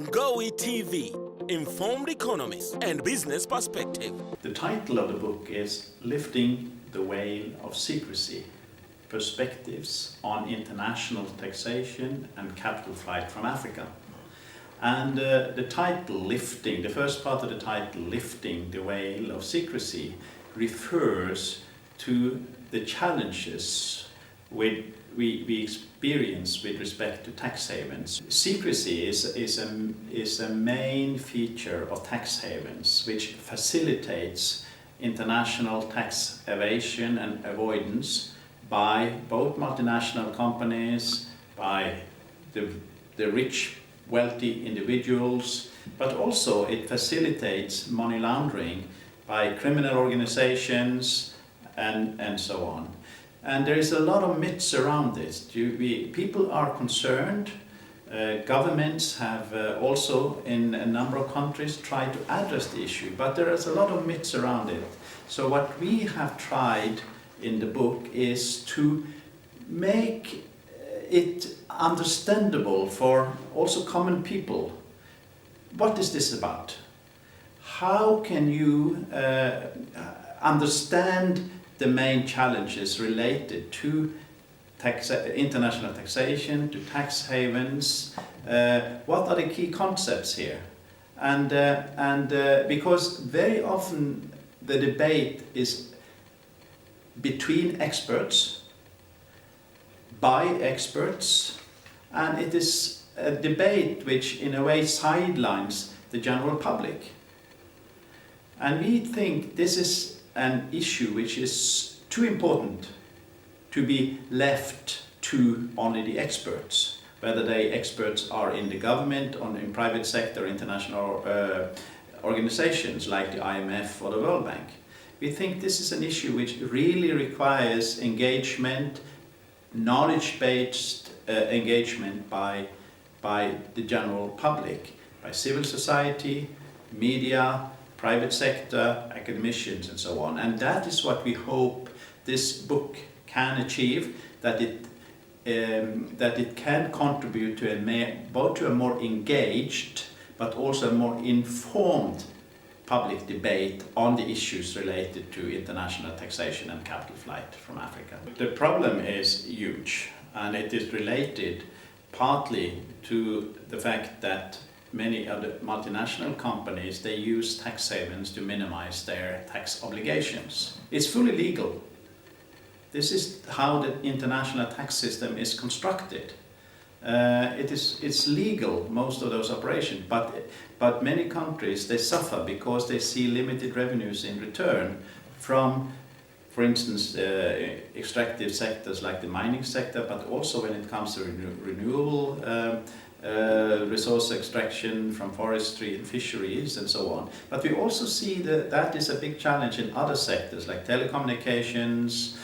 Ngowi TV, informed economists and business perspective. The title of the book is Lifting the Veil of Secrecy, Perspectives on International Taxation and Capital Flight from Africa. And the title, Lifting, the first part of the title, Lifting the Veil of Secrecy, refers to the challenges we experience with respect to tax havens. Secrecy is a main feature of tax havens, which facilitates international tax evasion and avoidance by both multinational companies, by the rich, wealthy individuals, but also it facilitates money laundering by criminal organizations and so on. And there is a lot of myths around this. People are concerned. Governments have also in a number of countries tried to address the issue, but there is a lot of myths around it. So what we have tried in the book is to make it understandable for also common people. What is this about? How can you understand the main challenges related to international taxation, to tax havens? What are the key concepts here? And because very often the debate is between experts, by experts, and it is a debate which in a way sidelines the general public. And we think this is an issue which is too important to be left to only the experts, whether they experts are in the government or in private sector, international organizations like the IMF or the World Bank. We think this is an issue which really requires engagement, knowledge-based engagement by the general public, by civil society, media, private sector, academicians and so on. And that is what we hope this book can achieve, that it can contribute to both to a more engaged but also a more informed public debate on the issues related to international taxation and capital flight from Africa. The problem is huge, and it is related partly to the fact that many of the multinational companies, they use tax havens to minimize their tax obligations. It's fully legal. This is how the international tax system is constructed. It's legal, most of those operations, but many countries, they suffer because they see limited revenues in return from, for instance, extractive sectors like the mining sector, but also when it comes to renewable resource extraction from forestry and fisheries and so on. But we also see that is a big challenge in other sectors like telecommunications,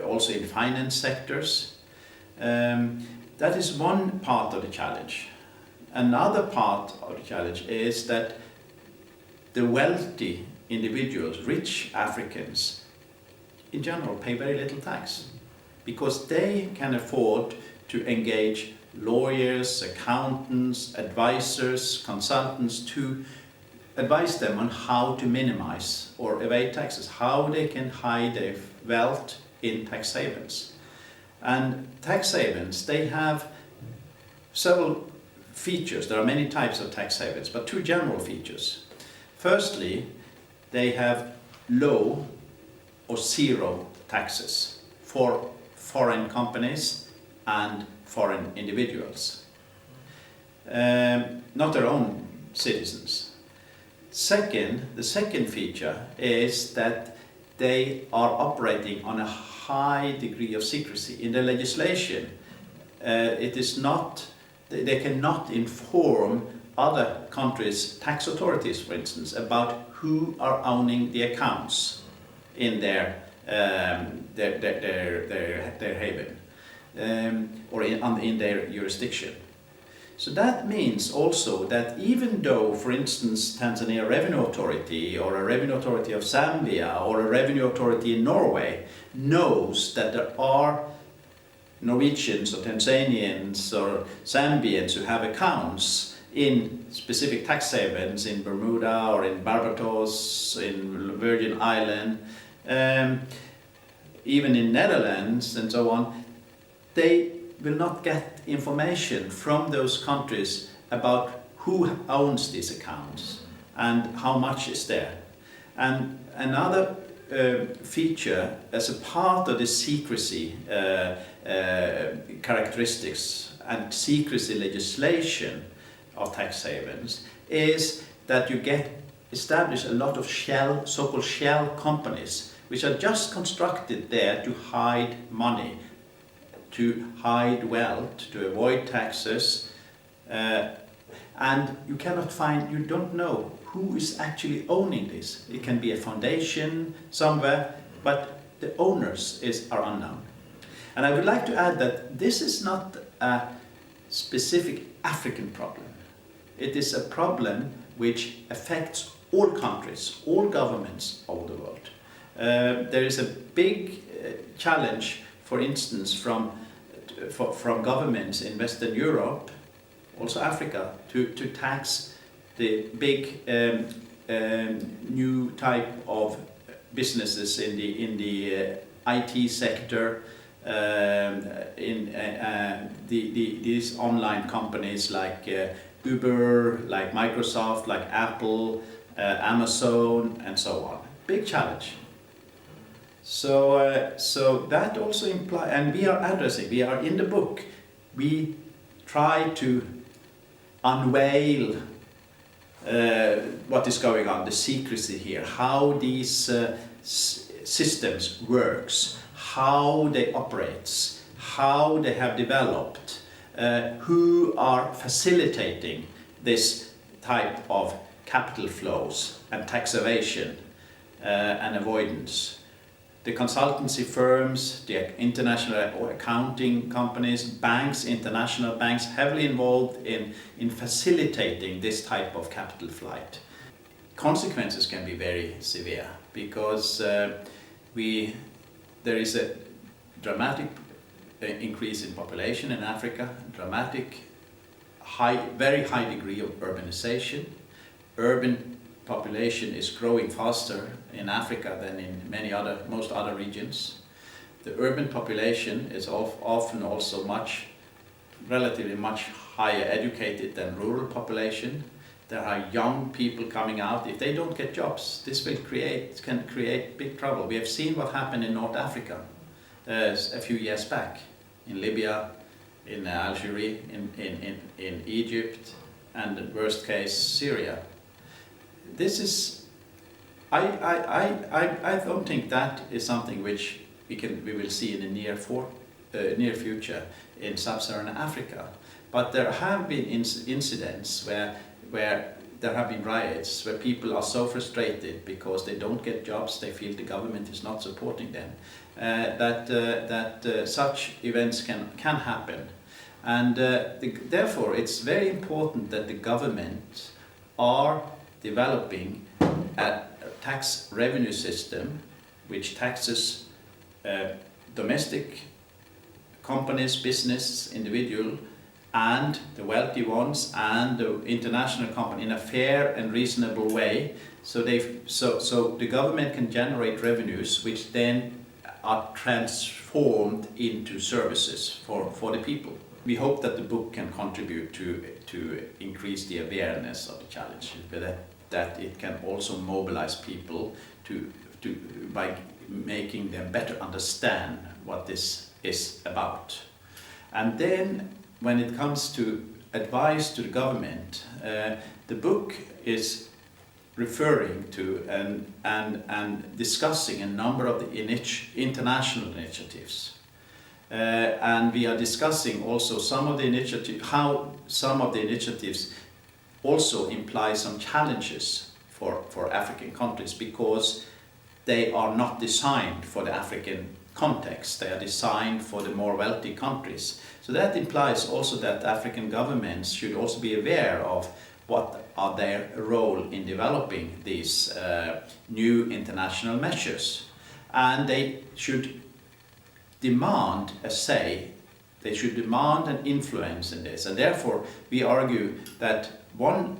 also in finance sectors. That is one part of the challenge. Another part of the challenge is that the wealthy individuals, rich Africans, in general pay very little tax because they can afford to engage lawyers, accountants, advisors, consultants to advise them on how to minimize or evade taxes, how they can hide their wealth in tax havens. And tax havens, they have several features. There are many types of tax havens, but two general features. Firstly, they have low or zero taxes for foreign companies and foreign individuals, not their own citizens. The second feature is that they are operating on a high degree of secrecy. In the legislation, they cannot inform other countries' tax authorities, for instance, about who are owning the accounts in their haven. Or in their jurisdiction. So that means also that even though, for instance, Tanzania Revenue Authority or a Revenue Authority of Zambia or a Revenue Authority in Norway knows that there are Norwegians or Tanzanians or Zambians who have accounts in specific tax havens in Bermuda or in Barbados, in Virgin Island, even in Netherlands and so on, they will not get information from those countries about who owns these accounts and how much is there. And another feature as a part of the secrecy characteristics and secrecy legislation of tax havens is that you get established a lot of so-called shell companies, which are just constructed there to hide money, to hide wealth, to avoid taxes, and you cannot find, you don't know who is actually owning this. It can be a foundation somewhere, but the owners are unknown. And I would like to add that this is not a specific African problem. It is a problem which affects all countries, all governments of the world. There is a big challenge, for instance, from governments in Western Europe, also Africa, to tax the big new type of businesses in the IT sector, these online companies like Uber, like Microsoft, like Apple, Amazon, and so on. Big challenge. So that also implies, and we are in the book, we try to unveil what is going on, the secrecy here, how these systems works, how they operate, how they have developed, who are facilitating this type of capital flows and tax evasion and avoidance. The consultancy firms, the international accounting companies, banks, international banks, heavily involved in facilitating this type of capital flight. Consequences can be very severe because there is a dramatic increase in population in Africa, dramatic, very high degree of urbanization. Urban population is growing faster in Africa than in most other regions. The urban population is often also relatively much higher educated than rural population. There are young people coming out. If they don't get jobs, this can create big trouble. We have seen what happened in North Africa a few years back, in Libya, in Algeria, in Egypt, and in worst case Syria. This is, I don't think that is something which we will see in the near future in sub-Saharan Africa. But there have been incidents where there have been riots, where people are so frustrated because they don't get jobs, they feel the government is not supporting them, that such events can happen. And therefore it's very important that the government are developing a tax revenue system which taxes domestic companies, business, individual, and the wealthy ones and the international company in a fair and reasonable way, so the government can generate revenues which then are transformed into services for the people. We hope that the book can contribute to increase the awareness of the challenge, but that it can also mobilize people by making them better understand what this is about. And then when it comes to advice to the government, the book is referring to and discussing a number of the international initiatives. And we are discussing also how some of the initiatives also imply some challenges for African countries, because they are not designed for the African context, they are designed for the more wealthy countries. So that implies also that African governments should also be aware of what are their role in developing these new international measures. And they should demand a say They should demand an influence in this, and therefore we argue that one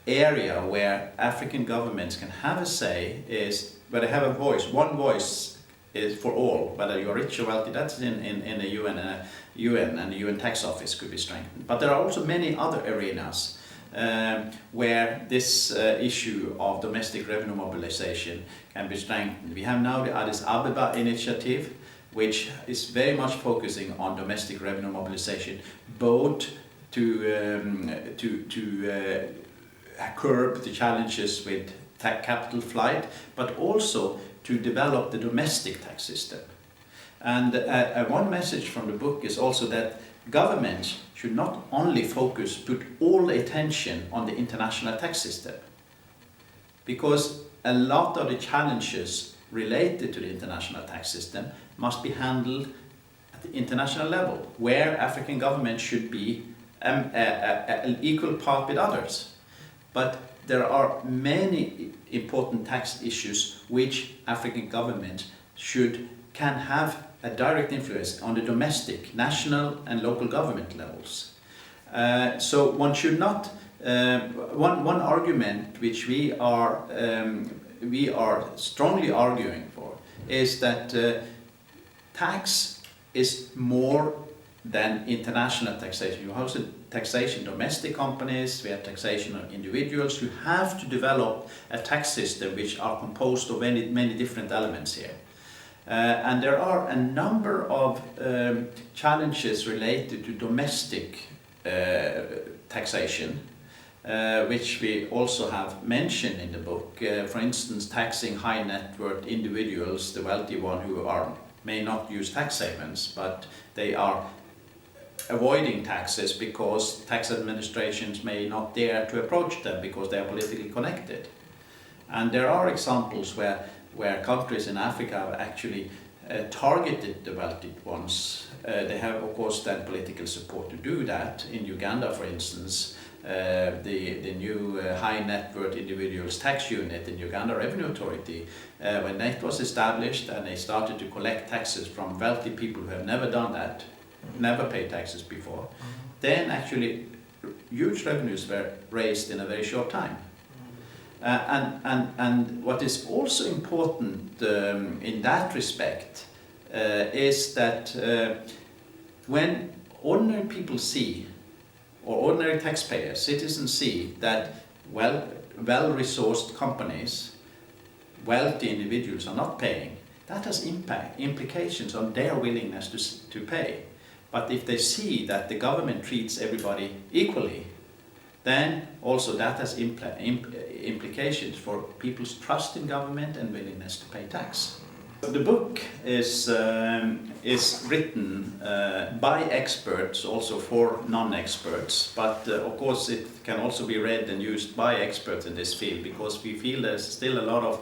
area where African governments can have a say is where they have a voice. One voice is for all, whether you're rich or wealthy. That's in the UN, and the UN tax office could be strengthened. But there are also many other arenas where this issue of domestic revenue mobilization can be strengthened. We have now the Addis Ababa initiative, which is very much focusing on domestic revenue mobilization, both to curb the challenges with capital flight, but also to develop the domestic tax system. And one message from the book is also that governments should not only put all the attention on the international tax system, because a lot of the challenges related to the international tax system must be handled at the international level, where African governments should be an equal part with others. But there are many important tax issues which African governments can have a direct influence on the domestic, national and local government levels. So one should not, one argument which we are strongly arguing for is that tax is more than international taxation. You also taxation domestic companies, we have taxation on individuals. You have to develop a tax system which are composed of many different elements here. And there are a number of challenges related to domestic taxation, which we also have mentioned in the book. For instance, taxing high net worth individuals, the wealthy one who may not use tax havens, but they are avoiding taxes because tax administrations may not dare to approach them because they are politically connected. And there are examples where countries in Africa have actually targeted the wealthy ones. They have, of course, then political support to do that. In Uganda, for instance, the new high net worth individuals tax unit in Uganda Revenue Authority, when that was established and they started to collect taxes from wealthy people who have never done that, never paid taxes before, then actually huge revenues were raised in a very short time. And what is also important in that respect is that when ordinary people see, or ordinary taxpayers, citizens see that well-resourced companies, wealthy individuals are not paying, that has implications on their willingness to pay. But if they see that the government treats everybody equally, then also that has implications for people's trust in government and willingness to pay tax. The book is written by experts, also for non-experts, but of course it can also be read and used by experts in this field, because we feel there's still a lot of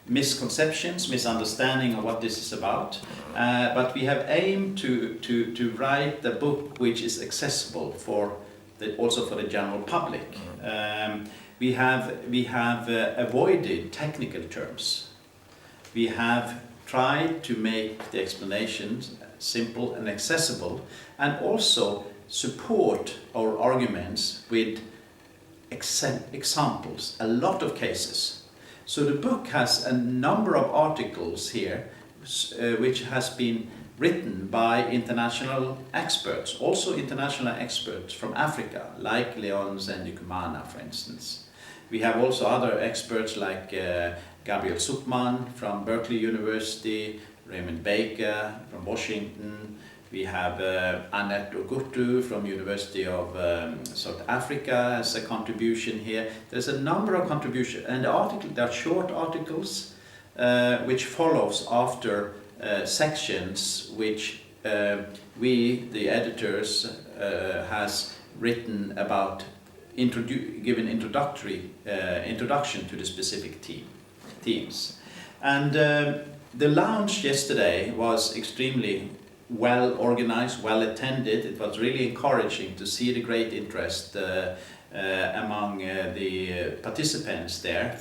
misconceptions, misunderstanding of what this is about, but we have aimed to write a book which is accessible also for the general public. We have avoided technical terms. We have tried to make the explanations simple and accessible, and also support our arguments with examples, a lot of cases. So the book has a number of articles here which has been written by international experts, also international experts from Africa, like Leon Zendikumana, for instance. We have also other experts like Gabriel Zuckman from Berkeley University, Raymond Baker from Washington. We have Annette Ogutu from University of South Africa as a contribution here. There's a number of contributions, and there are short articles which follows after sections which we, the editors, has written about, given introduction to the specific themes. And the launch yesterday was extremely well organized, well attended. It was really encouraging to see the great interest among the participants there,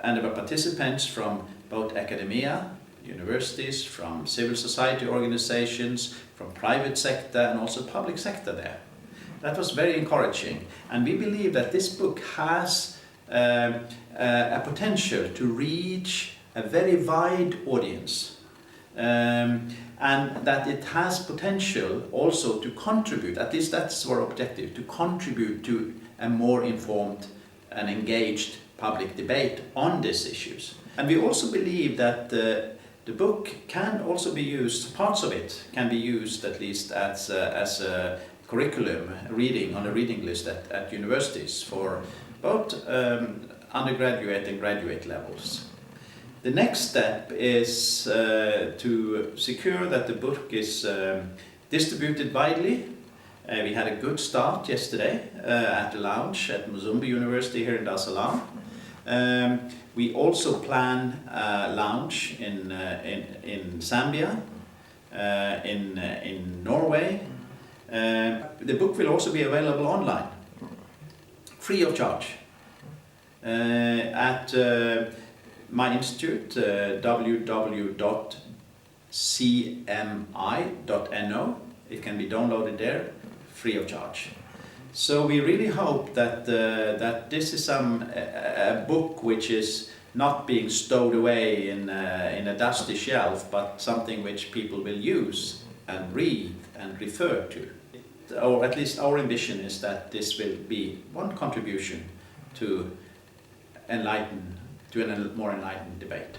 and there were participants from both academia, universities, from civil society organizations, from private sector and also public sector there. That was very encouraging, and we believe that this book has a potential to reach a very wide audience, and that it has potential also to contribute, at least that's our objective, to contribute to a more informed and engaged public debate on these issues. And we also believe that the book can also be used, parts of it can be used at least as a curriculum reading on a reading list at universities for both undergraduate and graduate levels. The next step is to secure that the book is distributed widely. We had a good start yesterday at the lounge at Mzumbe University here in Dar es Salaam. We also plan a lounge in Zambia, in Norway. The book will also be available online, free of charge, at my institute, www.cmi.no. It can be downloaded there, free of charge. So we really hope that that this is a book which is not being stowed away in a dusty shelf, but something which people will use and read and refer to. Or at least our ambition is that this will be one contribution to a more enlightened debate.